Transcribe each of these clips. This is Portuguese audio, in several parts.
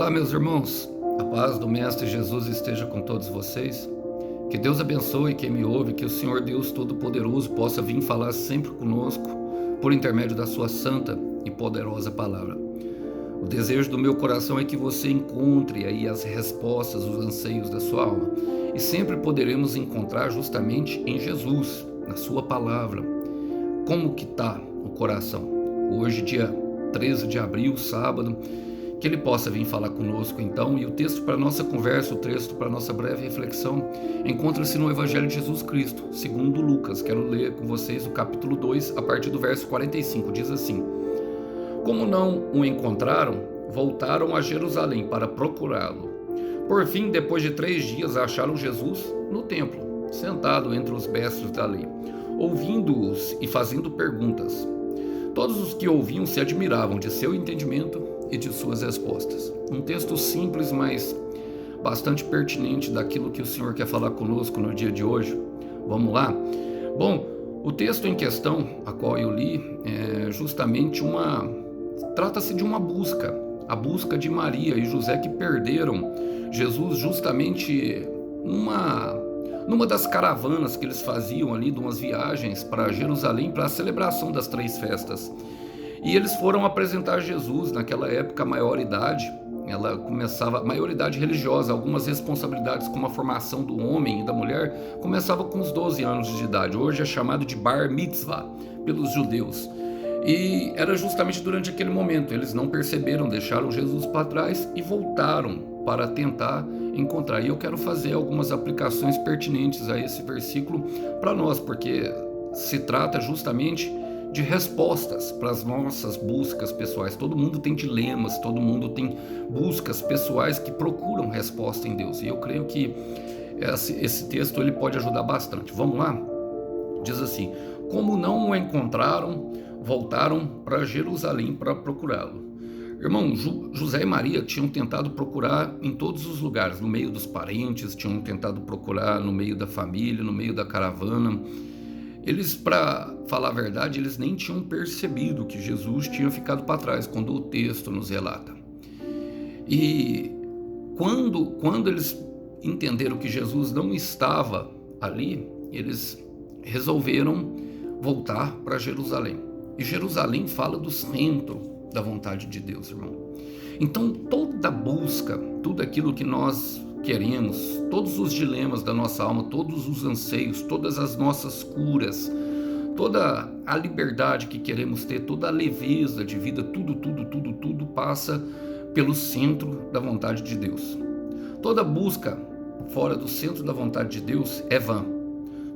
Olá, meus irmãos, a paz do Mestre Jesus esteja com todos vocês. Que Deus abençoe quem me ouve, que o Senhor Deus Todo-Poderoso possa vir falar sempre conosco por intermédio da sua santa e poderosa palavra. O desejo do meu coração é que você encontre aí as respostas, os anseios da sua alma. E sempre poderemos encontrar justamente em Jesus, na sua palavra. Como que está o coração? Hoje, dia 13 de abril, sábado, que ele possa vir falar conosco então. E o texto para a nossa conversa, o texto para a nossa breve reflexão, encontra-se no Evangelho de Jesus Cristo, segundo Lucas. Quero ler com vocês o capítulo 2, a partir do verso 45. Diz assim: Como não o encontraram, voltaram a Jerusalém para procurá-lo. Por fim, depois de 3 dias, acharam Jesus no templo, sentado entre os mestres da lei, ouvindo-os e fazendo perguntas. Todos os que ouviam se admiravam de seu entendimento e de suas respostas. Um texto simples, mas bastante pertinente daquilo que o Senhor quer falar conosco no dia de hoje. Vamos lá? Bom, o texto em questão, a qual eu li, é justamente trata-se de uma busca, a busca de Maria e José, que perderam Jesus justamente numa das caravanas que eles faziam ali, de umas viagens para Jerusalém, para a celebração das 3 festas. E eles foram apresentar Jesus. Naquela época, a maioridade, ela começava, maioridade religiosa, algumas responsabilidades como a formação do homem e da mulher, começava com os 12 anos de idade. Hoje é chamado de Bar Mitzvah pelos judeus. E era justamente durante aquele momento, eles não perceberam, deixaram Jesus para trás e voltaram para tentar encontrar. E eu quero fazer algumas aplicações pertinentes a esse versículo para nós, porque se trata justamente de respostas para as nossas buscas pessoais. Todo mundo tem dilemas, todo mundo tem buscas pessoais que procuram resposta em Deus. E eu creio que esse texto ele pode ajudar bastante. Vamos lá? Diz assim: Como não o encontraram, voltaram para Jerusalém para procurá-lo. Irmão, José e Maria tinham tentado procurar em todos os lugares, no meio dos parentes, tinham tentado procurar no meio da família, no meio da caravana. Eles, para falar a verdade, eles nem tinham percebido que Jesus tinha ficado para trás, quando o texto nos relata. E quando eles entenderam que Jesus não estava ali, eles resolveram voltar para Jerusalém. E Jerusalém fala do centro da vontade de Deus, irmão. Então, toda busca, tudo aquilo que nós queremos, todos os dilemas da nossa alma, todos os anseios, todas as nossas curas, toda a liberdade que queremos ter, toda a leveza de vida, tudo passa pelo centro da vontade de Deus. Toda busca fora do centro da vontade de Deus é vã.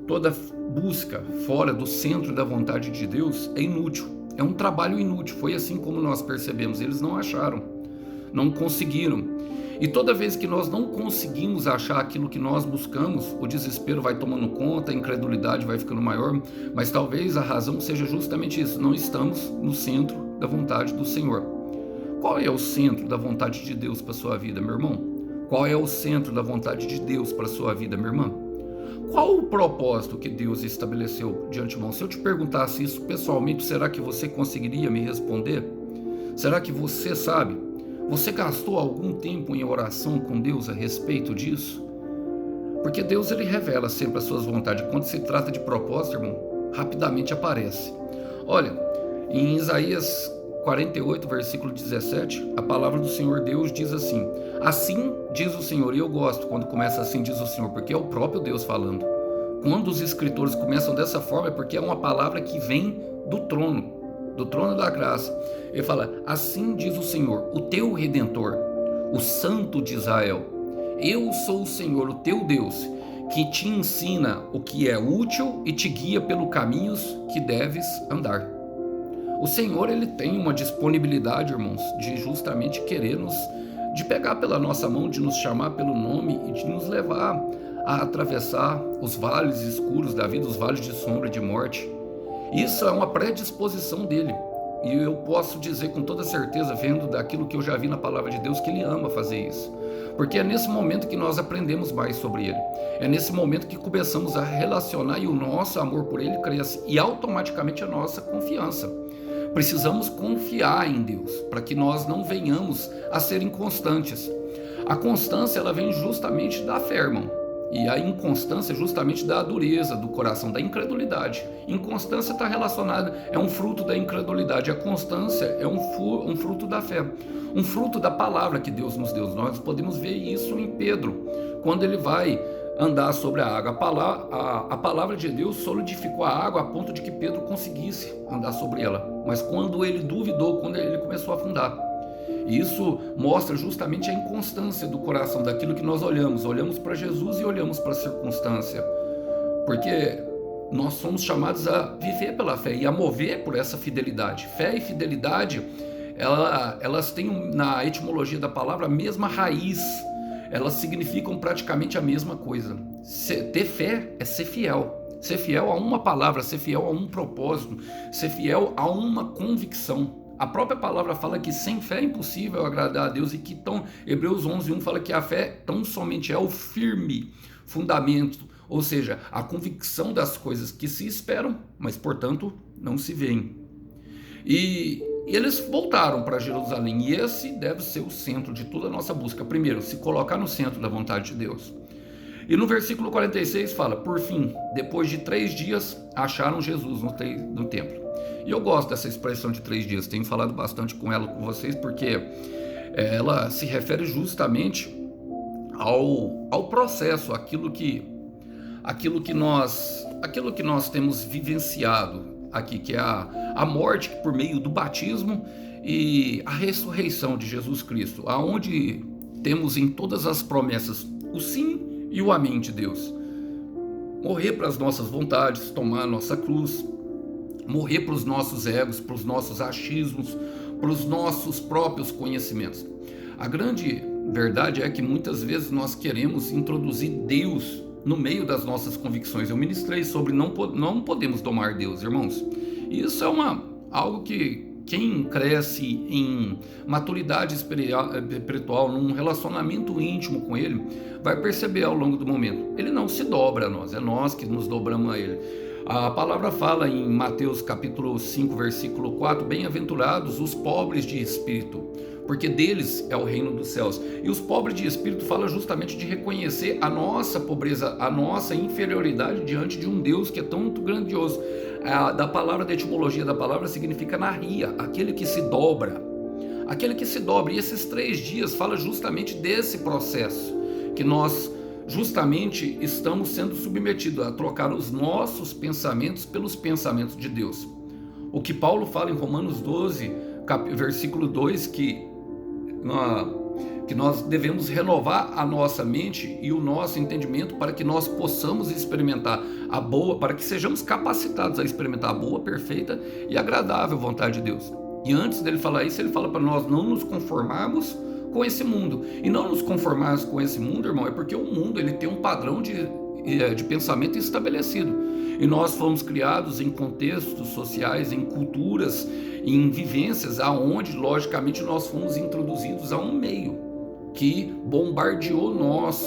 Toda busca fora do centro da vontade de Deus é inútil. É um trabalho inútil. Foi assim como nós percebemos. Eles não acharam, não conseguiram. E toda vez que nós não conseguimos achar aquilo que nós buscamos, o desespero vai tomando conta, a incredulidade vai ficando maior, mas talvez a razão seja justamente isso: não estamos no centro da vontade do Senhor. Qual é o centro da vontade de Deus para a sua vida, meu irmão? Qual é o centro da vontade de Deus para a sua vida, minha irmã? Qual o propósito que Deus estabeleceu de antemão? Se eu te perguntasse isso pessoalmente, será que você conseguiria me responder? Será que você sabe? Você gastou algum tempo em oração com Deus a respeito disso? Porque Deus, ele revela sempre as suas vontades. Quando se trata de propósito, irmão, rapidamente aparece. Olha, em Isaías 48, versículo 17, a palavra do Senhor Deus diz assim: Assim diz o Senhor. E eu gosto quando começa assim diz o Senhor, porque é o próprio Deus falando. Quando os escritores começam dessa forma, é porque é uma palavra que vem do trono da graça. Ele fala: Assim diz o Senhor, o teu Redentor, o Santo de Israel. Eu sou o Senhor, o teu Deus, que te ensina o que é útil e te guia pelos caminhos que deves andar. O Senhor, ele tem uma disponibilidade, irmãos, de justamente de pegar pela nossa mão, de nos chamar pelo nome e de nos levar a atravessar os vales escuros da vida, os vales de sombra e de morte. Isso é uma predisposição dele. E eu posso dizer com toda certeza, vendo daquilo que eu já vi na palavra de Deus, que ele ama fazer isso. Porque é nesse momento que nós aprendemos mais sobre ele. É nesse momento que começamos a relacionar e o nosso amor por ele cresce. E automaticamente a nossa confiança. Precisamos confiar em Deus para que nós não venhamos a ser inconstantes. A constância, ela vem justamente da fé, irmão. E a inconstância justamente da dureza do coração, da incredulidade. Inconstância está relacionada, é um fruto da incredulidade. A constância é um fruto da fé, um fruto da palavra que Deus nos deu. Nós podemos ver isso em Pedro, quando ele vai andar sobre a água. A palavra de Deus solidificou a água a ponto de que Pedro conseguisse andar sobre ela. Mas quando ele duvidou, quando ele começou a afundar. E isso mostra justamente a inconstância do coração, daquilo que nós olhamos para Jesus e olhamos para a circunstância, porque nós somos chamados a viver pela fé e a mover por essa fidelidade. Fé e fidelidade, elas têm na etimologia da palavra a mesma raiz, elas significam praticamente a mesma coisa. Ter fé é ser fiel. Ser fiel a uma palavra, ser fiel a um propósito, ser fiel a uma convicção. A própria palavra fala que sem fé é impossível agradar a Deus e que Hebreus 11:1 fala que a fé tão somente é o firme fundamento, ou seja, a convicção das coisas que se esperam, mas portanto não se veem. E eles voltaram para Jerusalém e esse deve ser o centro de toda a nossa busca. Primeiro, se colocar no centro da vontade de Deus. E no versículo 46 fala, por fim, depois de 3 dias, acharam Jesus no templo. E eu gosto dessa expressão de 3 dias, tenho falado bastante com ela com vocês, porque ela se refere justamente ao processo, aquilo que nós temos vivenciado aqui, que é a morte por meio do batismo e a ressurreição de Jesus Cristo, aonde temos em todas as promessas o sim e o amém de Deus. Morrer para as nossas vontades, tomar a nossa cruz, morrer para os nossos egos, para os nossos achismos, para os nossos próprios conhecimentos. A grande verdade é que muitas vezes nós queremos introduzir Deus no meio das nossas convicções. Eu ministrei sobre não podemos domar Deus, irmãos. Isso é algo que quem cresce em maturidade espiritual, num relacionamento íntimo com Ele, vai perceber ao longo do momento. Ele não se dobra a nós, é nós que nos dobramos a Ele. A palavra fala em Mateus capítulo 5, versículo 4, bem-aventurados os pobres de espírito, porque deles é o reino dos céus. E os pobres de espírito fala justamente de reconhecer a nossa pobreza, a nossa inferioridade diante de um Deus que é tão grandioso. Da palavra, da etimologia da palavra, significa naria, aquele que se dobra. Aquele que se dobra. E esses 3 dias fala justamente desse processo, que nós justamente estamos sendo submetidos a trocar os nossos pensamentos pelos pensamentos de Deus. O que Paulo fala em Romanos 12, versículo 2, que nós devemos renovar a nossa mente e o nosso entendimento para que nós possamos experimentar a boa, para que sejamos capacitados a experimentar a boa, perfeita e agradável vontade de Deus. E antes dele falar isso, ele fala para nós não nos conformarmos com esse mundo. E não nos conformarmos com esse mundo, irmão, é porque o mundo ele tem um padrão de pensamento estabelecido. E nós fomos criados em contextos sociais, em culturas, em vivências, aonde, logicamente, nós fomos introduzidos a um meio que bombardeou nós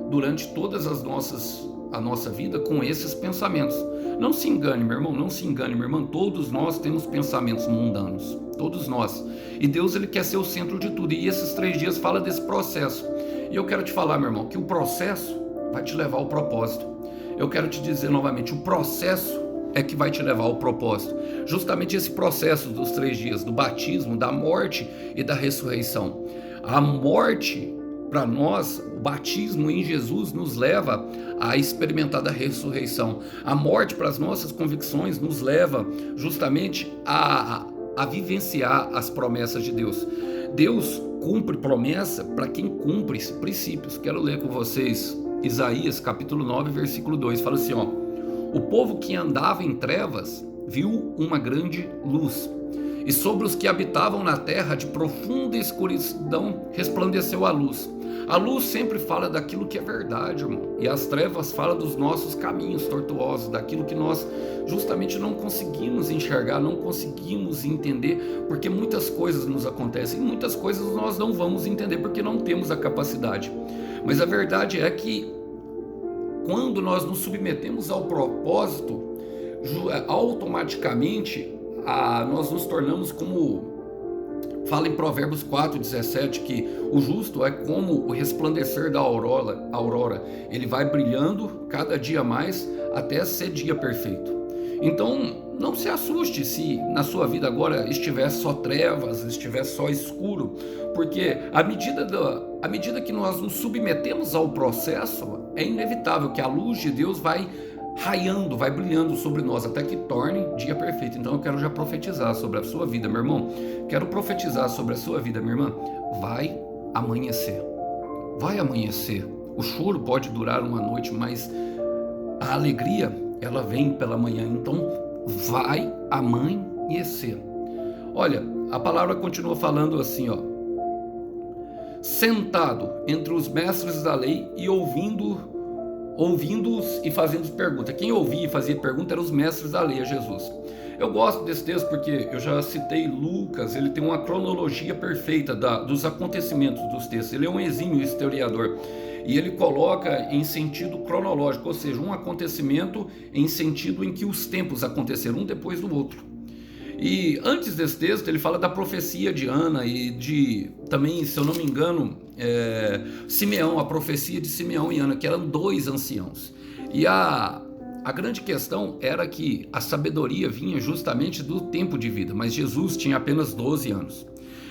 durante todas a nossa vida com esses pensamentos. Não se engane, meu irmão, não se engane, minha irmã, todos nós temos pensamentos mundanos, todos nós. E Deus, ele quer ser o centro de tudo, e esses 3 dias fala desse processo. E eu quero te falar, meu irmão, que o processo vai te levar ao propósito. Eu quero te dizer novamente, o processo é que vai te levar ao propósito. Justamente esse processo dos 3 dias, do batismo, da morte e da ressurreição. A morte, para nós, o batismo em Jesus nos leva a experimentar da ressurreição. A morte, para as nossas convicções, nos leva justamente a vivenciar as promessas de Deus. Deus cumpre promessa para quem cumpre princípios. Quero ler com vocês Isaías capítulo 9, versículo 2. Fala assim, ó: o povo que andava em trevas viu uma grande luz, e sobre os que habitavam na terra de profunda escuridão resplandeceu a luz. A luz sempre fala daquilo que é verdade, irmão, e as trevas falam dos nossos caminhos tortuosos, daquilo que nós justamente não conseguimos enxergar, não conseguimos entender, porque muitas coisas nos acontecem, e muitas coisas nós não vamos entender porque não temos a capacidade. Mas a verdade é que quando nós nos submetemos ao propósito, automaticamente nós nos tornamos como fala em Provérbios 4:17, que o justo é como o resplandecer da aurora, ele vai brilhando cada dia mais até ser dia perfeito. Então, não se assuste se na sua vida agora estiver só trevas, estiver só escuro, porque à medida que nós nos submetemos ao processo, é inevitável que a luz de Deus vai raiando, vai brilhando sobre nós até que torne dia perfeito. Então eu quero já profetizar sobre a sua vida, meu irmão. Quero profetizar sobre a sua vida, minha irmã. Vai amanhecer. Vai amanhecer. O choro pode durar uma noite, mas a alegria, ela vem pela manhã. Então vai amanhecer. Olha, a palavra continua falando assim, ó. Sentado entre os mestres da lei e ouvindo-os e fazendo pergunta. Quem ouvia e fazia pergunta eram os mestres da lei a Jesus. Eu gosto desse texto porque eu já citei Lucas, ele tem uma cronologia perfeita dos acontecimentos dos textos. Ele é um exímio historiador e ele coloca em sentido cronológico, ou seja, um acontecimento em sentido em que os tempos aconteceram um depois do outro. E antes desse texto ele fala da profecia de Ana e de também, se eu não me engano, Simeão, a profecia de Simeão e Ana, que eram dois anciãos. E a grande questão era que a sabedoria vinha justamente do tempo de vida, mas Jesus tinha apenas 12 anos.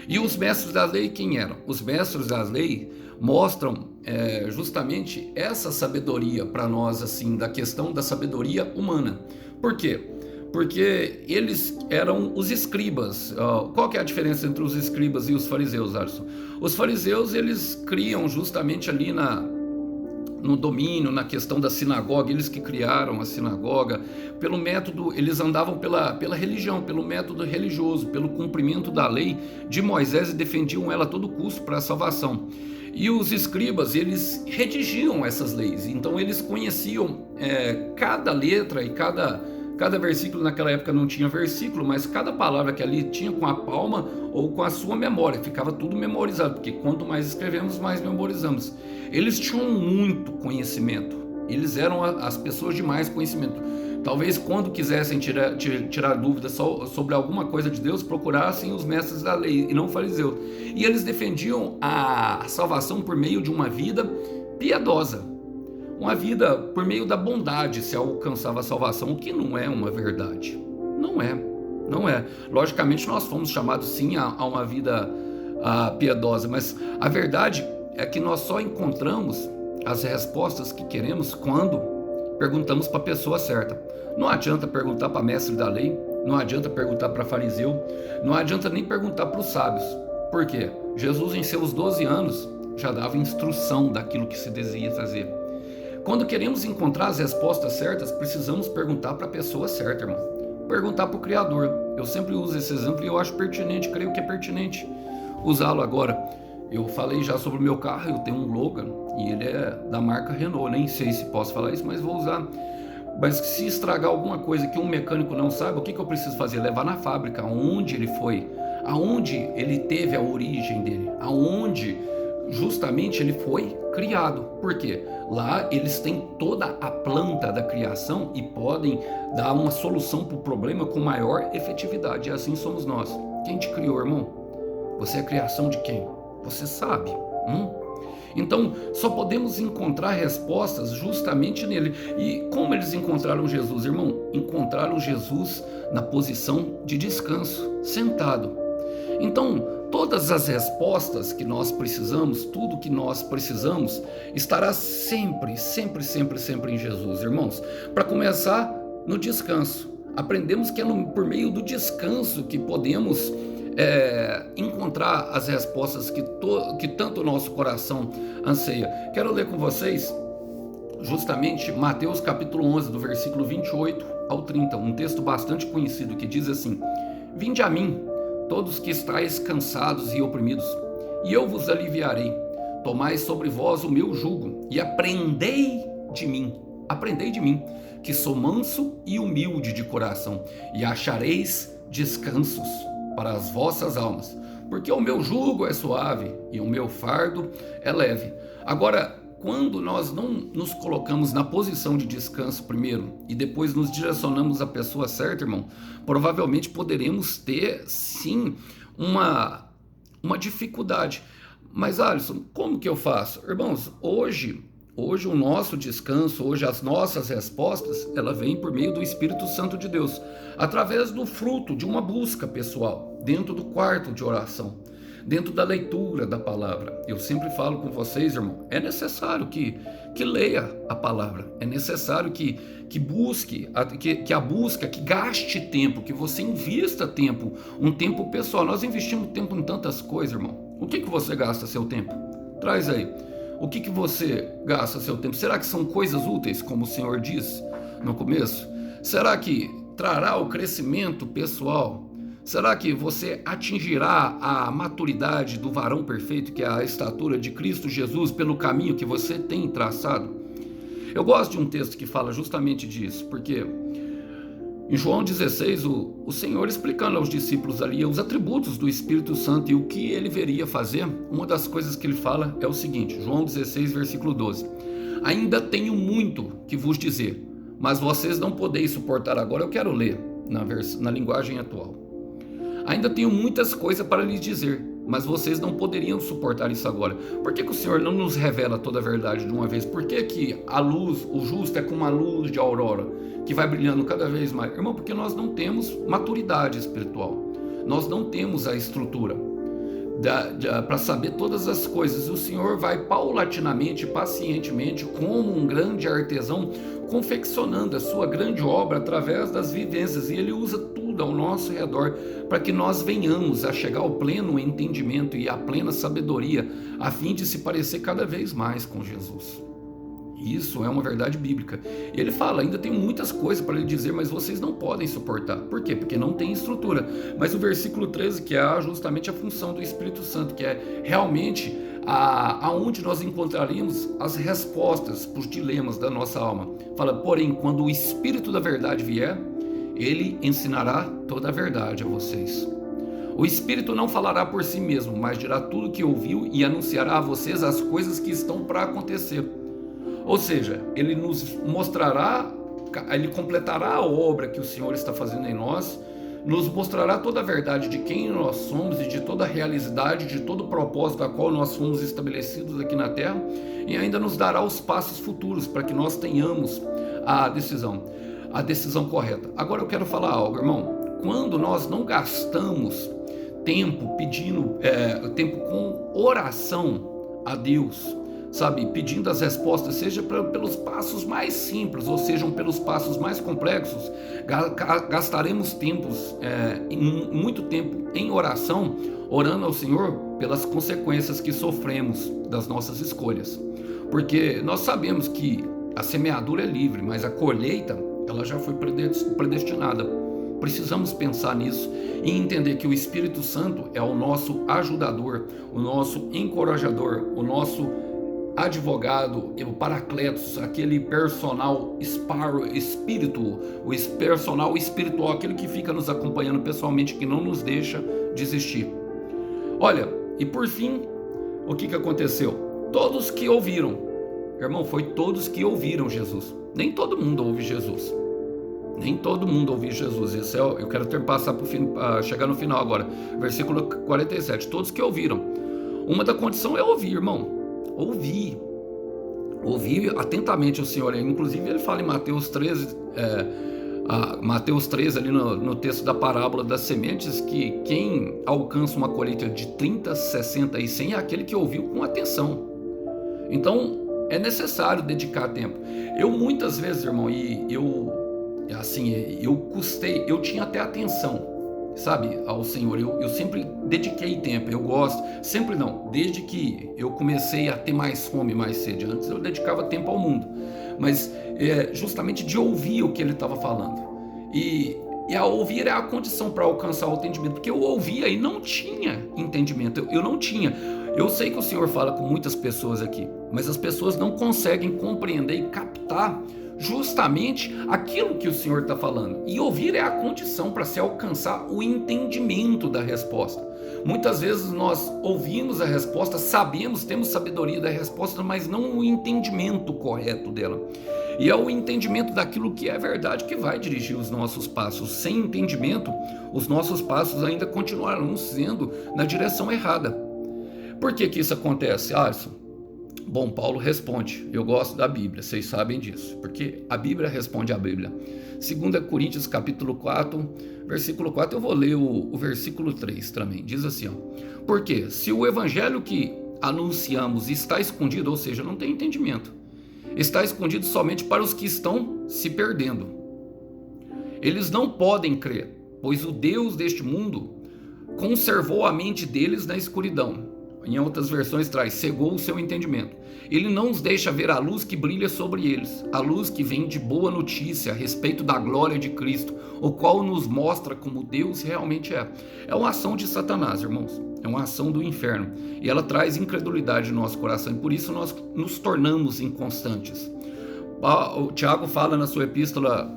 E os mestres da lei quem eram? Os mestres da lei mostram justamente essa sabedoria para nós, assim, da questão da sabedoria humana. Por quê? Porque eles eram os escribas. Qual que é a diferença entre os escribas e os fariseus, Arson? Os fariseus, eles criam justamente ali no domínio, na questão da sinagoga, eles que criaram a sinagoga, pelo método, eles andavam pela religião, pelo método religioso, pelo cumprimento da lei de Moisés e defendiam ela a todo custo para a salvação. E os escribas, eles redigiam essas leis, então eles conheciam cada letra e cada versículo. Naquela época não tinha versículo, mas cada palavra que ali tinha com a palma ou com a sua memória, ficava tudo memorizado, porque quanto mais escrevemos, mais memorizamos. Eles tinham muito conhecimento, eles eram as pessoas de mais conhecimento. Talvez quando quisessem tirar dúvidas sobre alguma coisa de Deus, procurassem os mestres da lei e não fariseus. E eles defendiam a salvação por meio de uma vida piedosa. Uma vida por meio da bondade se alcançava a salvação, o que não é uma verdade. Não é. Logicamente nós fomos chamados sim a uma vida piedosa, mas a verdade é que nós só encontramos as respostas que queremos quando perguntamos para a pessoa certa. Não adianta perguntar para mestre da lei, não adianta perguntar para fariseu, não adianta nem perguntar para os sábios. Por quê? Jesus em seus 12 anos já dava instrução daquilo que se deseja fazer. Quando queremos encontrar as respostas certas, precisamos perguntar para a pessoa certa, irmão. Perguntar para o Criador. Eu sempre uso esse exemplo e eu acho pertinente, creio que é pertinente usá-lo agora. Eu falei já sobre o meu carro, eu tenho um Logan e ele é da marca Renault. Nem sei se posso falar isso, mas vou usar. Mas se estragar alguma coisa que um mecânico não saiba, o que eu preciso fazer? Levar na fábrica, aonde ele foi, aonde ele teve a origem dele, aonde justamente ele foi criado. Por quê? Lá eles têm toda a planta da criação e podem dar uma solução para o problema com maior efetividade. E assim somos nós. Quem te criou, irmão? Você é criação de quem? Você sabe. Então, só podemos encontrar respostas justamente nele. E como eles encontraram Jesus, irmão? Encontraram Jesus na posição de descanso, sentado. Então, todas as respostas que nós precisamos, tudo que nós precisamos, estará sempre em Jesus, irmãos. Para começar, no descanso. Aprendemos que é por meio do descanso que podemos encontrar as respostas que tanto o nosso coração anseia. Quero ler com vocês justamente Mateus capítulo 11, do versículo 28 ao 30, um texto bastante conhecido que diz assim: Vinde a mim, todos que estáis cansados e oprimidos, e eu vos aliviarei. Tomai sobre vós o meu jugo e aprendei de mim, que sou manso e humilde de coração, e achareis descansos para as vossas almas, porque o meu jugo é suave e o meu fardo é leve. Agora, quando nós não nos colocamos na posição de descanso primeiro e depois nos direcionamos à pessoa certa, irmão, provavelmente poderemos ter, sim, uma dificuldade. Mas, Alisson, como que eu faço? Irmãos, hoje o nosso descanso, hoje as nossas respostas, ela vem por meio do Espírito Santo de Deus, através do fruto de uma busca pessoal, dentro do quarto de oração, dentro da leitura da palavra. Eu sempre falo com vocês, irmão, é necessário que leia a palavra, é necessário que busque, que gaste tempo, que você invista tempo, um tempo pessoal. Nós investimos tempo em tantas coisas, irmão. O que você gasta seu tempo? Traz aí. O que você gasta seu tempo? Será que são coisas úteis, como o Senhor diz no começo? Será que trará o crescimento pessoal? Será que você atingirá a maturidade do varão perfeito, que é a estatura de Cristo Jesus, pelo caminho que você tem traçado? Eu gosto de um texto que fala justamente disso, porque em João 16, o Senhor explicando aos discípulos ali os atributos do Espírito Santo e o que ele veria fazer, uma das coisas que ele fala é o seguinte, João 16, versículo 12. Ainda tenho muito que vos dizer, mas vocês não podeis suportar agora. Eu quero ler na linguagem atual. Ainda tenho muitas coisas para lhes dizer, mas vocês não poderiam suportar isso agora. Por que o Senhor não nos revela toda a verdade de uma vez? Por que a luz, o justo é como a luz de aurora, que vai brilhando cada vez mais? Irmão, porque nós não temos maturidade espiritual. Nós não temos a estrutura para saber todas as coisas. O Senhor vai paulatinamente, pacientemente, como um grande artesão, confeccionando a sua grande obra através das vivências, e Ele usa tudo ao nosso redor para que nós venhamos a chegar ao pleno entendimento e à plena sabedoria, a fim de se parecer cada vez mais com Jesus. Isso é uma verdade bíblica. Ele fala, ainda tem muitas coisas para lhe dizer, mas vocês não podem suportar. Por quê? Porque não tem estrutura. Mas o versículo 13, que é justamente a função do Espírito Santo, que é realmente aonde nós encontraríamos as respostas para os dilemas da nossa alma. Fala, porém, quando o Espírito da verdade vier, ele ensinará toda a verdade a vocês. O Espírito não falará por si mesmo, mas dirá tudo o que ouviu e anunciará a vocês as coisas que estão para acontecer. Ou seja, ele nos mostrará, ele completará a obra que o Senhor está fazendo em nós, nos mostrará toda a verdade de quem nós somos e de toda a realidade, de todo o propósito a qual nós fomos estabelecidos aqui na Terra, e ainda nos dará os passos futuros para que nós tenhamos a decisão correta. Agora eu quero falar algo, irmão. Quando nós não gastamos tempo tempo com oração a Deus, sabe, pedindo as respostas, seja pelos passos mais simples, ou sejam pelos passos mais complexos, gastaremos muito tempo em oração, orando ao Senhor pelas consequências que sofremos das nossas escolhas. Porque nós sabemos que a semeadura é livre, mas a colheita, ela já foi predestinada. Precisamos pensar nisso e entender que o Espírito Santo é o nosso ajudador, o nosso encorajador, o nosso advogado, o paracletos, aquele personal espírito, o personal espiritual, aquele que fica nos acompanhando pessoalmente, que não nos deixa desistir. Olha, e por fim, o que aconteceu? Todos que ouviram, irmão, foi todos que ouviram Jesus. Nem todo mundo ouve Jesus. Nem todo mundo ouviu Jesus. Isso eu quero chegar no final agora. Versículo 47. Todos que ouviram. Uma da condição é ouvir, irmão. Ouvir atentamente o Senhor. Inclusive ele fala em Mateus 13, Mateus 13 ali no texto da parábola das sementes, que quem alcança uma colheita de 30, 60 e 100 é aquele que ouviu com atenção. Então é necessário dedicar tempo. Eu muitas vezes, irmão, eu tinha até atenção, sabe, ao Senhor. Eu sempre dediquei tempo, eu gosto, sempre não, desde que eu comecei a ter mais fome, mais sede. Antes eu dedicava tempo ao mundo, mas justamente de ouvir o que ele estava falando. E a ouvir é a condição para alcançar o entendimento, porque eu ouvia e não tinha entendimento, eu não tinha. Eu sei que o Senhor fala com muitas pessoas aqui, mas as pessoas não conseguem compreender e captar justamente aquilo que o Senhor está falando. E ouvir é a condição para se alcançar o entendimento da resposta. Muitas vezes nós ouvimos a resposta, sabemos, temos sabedoria da resposta, mas não o entendimento correto dela. E é o entendimento daquilo que é verdade que vai dirigir os nossos passos. Sem entendimento, os nossos passos ainda continuarão sendo na direção errada. Por que que isso acontece, Alisson? Bom, Paulo responde, eu gosto da Bíblia, vocês sabem disso, porque a Bíblia responde à Bíblia. 2 Coríntios capítulo 4, versículo 4, eu vou ler o versículo 3 também, diz assim, ó, porque se o evangelho que anunciamos está escondido, ou seja, não tem entendimento, está escondido somente para os que estão se perdendo. Eles não podem crer, pois o Deus deste mundo conservou a mente deles na escuridão. Em outras versões traz, cegou o seu entendimento. Ele não os deixa ver a luz que brilha sobre eles, a luz que vem de boa notícia a respeito da glória de Cristo, o qual nos mostra como Deus realmente é. É uma ação de Satanás, irmãos. É uma ação do inferno. E ela traz incredulidade no nosso coração, e por isso nós nos tornamos inconstantes. O Tiago fala na sua epístola,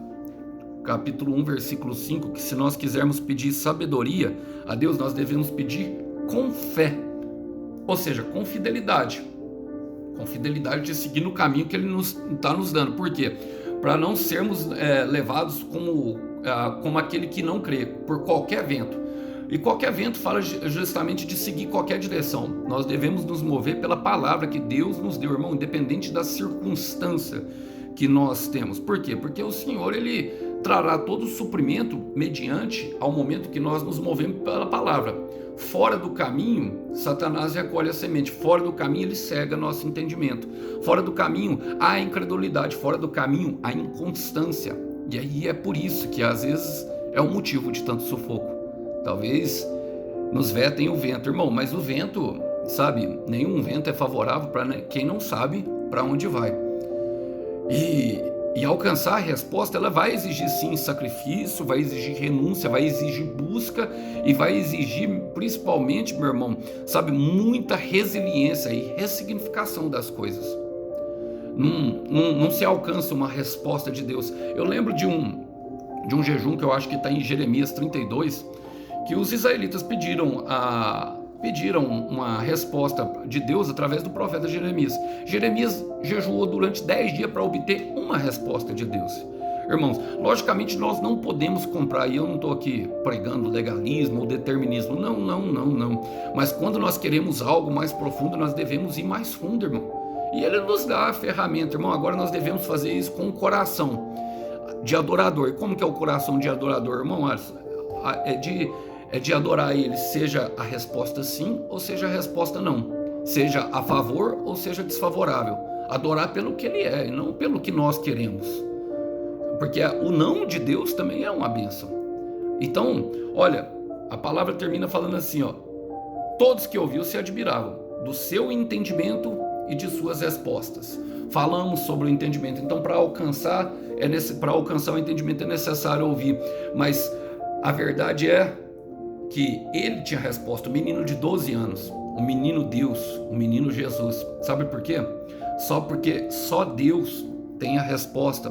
capítulo 1, versículo 5, que se nós quisermos pedir sabedoria a Deus, nós devemos pedir com fé. Ou seja, com fidelidade de seguir no caminho que Ele está nos dando. Por quê? Para não sermos levados como aquele que não crê, por qualquer vento. E qualquer vento fala justamente de seguir qualquer direção. Nós devemos nos mover pela palavra que Deus nos deu, irmão, independente da circunstância que nós temos. Por quê? Porque o Senhor, Ele trará todo o suprimento mediante ao momento que nós nos movemos pela palavra. Fora do caminho, Satanás recolhe a semente. Fora do caminho, ele cega nosso entendimento. Fora do caminho, há incredulidade. Fora do caminho, há inconstância. E aí é por isso que às vezes é o motivo de tanto sufoco. Talvez nos vetem o vento, irmão, mas o vento, sabe, nenhum vento é favorável para quem não sabe para onde vai. E alcançar a resposta, ela vai exigir sim sacrifício, vai exigir renúncia, vai exigir busca e vai exigir principalmente, meu irmão, sabe, muita resiliência e ressignificação das coisas. Não se alcança uma resposta de Deus. Eu lembro de um jejum que eu acho que está em Jeremias 32, que os israelitas pediram uma resposta de Deus através do profeta Jeremias. Jeremias jejuou durante 10 dias para obter uma resposta de Deus. Irmãos, logicamente nós não podemos comprar, e eu não estou aqui pregando legalismo ou determinismo, não. Mas quando nós queremos algo mais profundo, nós devemos ir mais fundo, irmão. E Ele nos dá a ferramenta, irmão. Agora nós devemos fazer isso com o coração de adorador. E como que é o coração de adorador, irmão? É de adorar Ele, seja a resposta sim ou seja a resposta não, seja a favor ou seja desfavorável. Adorar pelo que Ele é e não pelo que nós queremos, porque o não de Deus também é uma bênção. Então, olha, a palavra termina falando assim, ó: todos que ouviu se admiravam do seu entendimento e de suas respostas. Falamos sobre o entendimento, então para alcançar o entendimento é necessário ouvir, mas a verdade é que ele tinha resposta, o menino de 12 anos, o menino Deus, o menino Jesus. Sabe por quê? Porque só Deus tem a resposta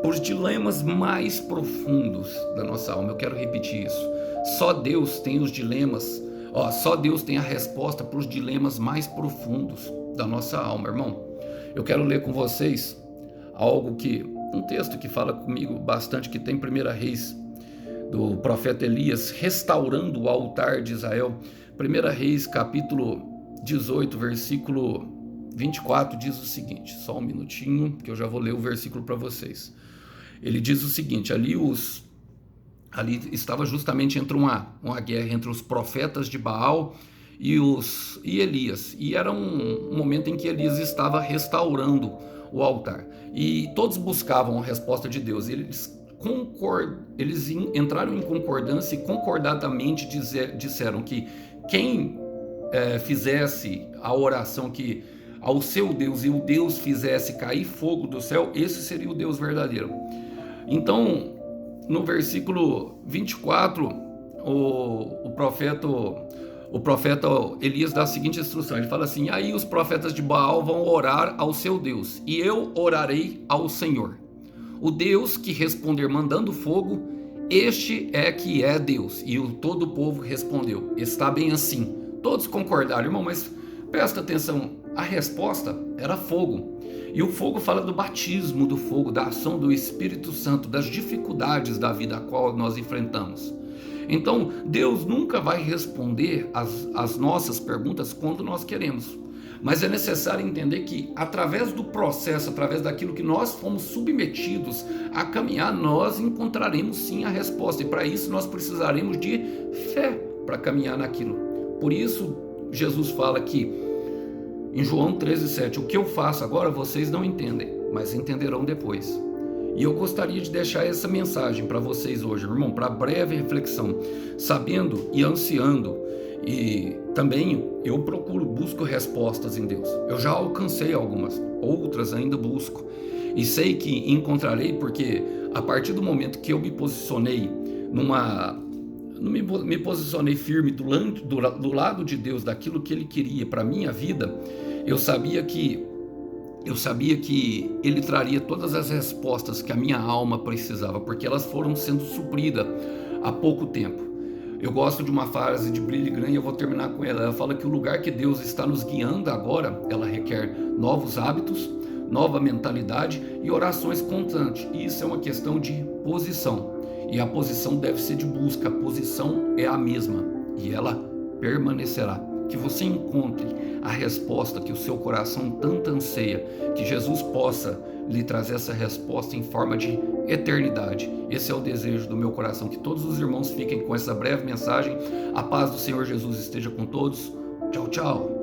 para os dilemas mais profundos da nossa alma. Eu quero repetir isso. Só Deus tem os dilemas, só Deus tem a resposta para os dilemas mais profundos da nossa alma, irmão. Eu quero ler com vocês um texto que fala comigo bastante, que tem 1 Reis, do profeta Elias, restaurando o altar de Israel. 1 Reis, capítulo 18, versículo 24, diz o seguinte, só um minutinho, que eu já vou ler o versículo para vocês. Ele diz o seguinte, ali estava justamente entre uma guerra entre os profetas de Baal e Elias, e era um momento em que Elias estava restaurando o altar, e todos buscavam a resposta de Deus. Eles entraram em concordância e concordadamente disseram que quem fizesse a oração que ao seu Deus e o Deus fizesse cair fogo do céu, esse seria o Deus verdadeiro. Então, no versículo 24, o profeta Elias dá a seguinte instrução, ele fala assim: aí os profetas de Baal vão orar ao seu Deus, e eu orarei ao Senhor. O Deus que responder mandando fogo, Este é que é Deus. E todo o povo respondeu: está bem assim. Todos concordaram, irmão, mas presta atenção, a resposta era fogo. E o fogo fala do batismo do fogo, da ação do Espírito Santo, das dificuldades da vida a qual nós enfrentamos. Então, Deus nunca vai responder as nossas perguntas quando nós queremos. Mas é necessário entender que, através do processo, através daquilo que nós fomos submetidos a caminhar, nós encontraremos sim a resposta. E para isso nós precisaremos de fé para caminhar naquilo. Por isso, Jesus fala aqui, em João 13,7, o que eu faço agora vocês não entendem, mas entenderão depois. E eu gostaria de deixar essa mensagem para vocês hoje, irmão, para breve reflexão, sabendo e ansiando. E também eu busco respostas em Deus. Eu já alcancei algumas, outras ainda busco. E sei que encontrarei, porque a partir do momento que eu me posicionei me posicionei firme do lado de Deus, daquilo que Ele queria para a minha vida, eu sabia que Ele traria todas as respostas que a minha alma precisava, porque elas foram sendo supridas há pouco tempo. Eu gosto de uma frase de Billy Graham e eu vou terminar com ela. Ela fala que o lugar que Deus está nos guiando agora, ela requer novos hábitos, nova mentalidade e orações constantes. E isso é uma questão de posição. E a posição deve ser de busca. A posição é a mesma e ela permanecerá. Que você encontre a resposta que o seu coração tanto anseia, que Jesus possa lhe trazer essa resposta em forma de eternidade. Esse é o desejo do meu coração, que todos os irmãos fiquem com essa breve mensagem. A paz do Senhor Jesus esteja com todos. Tchau, tchau.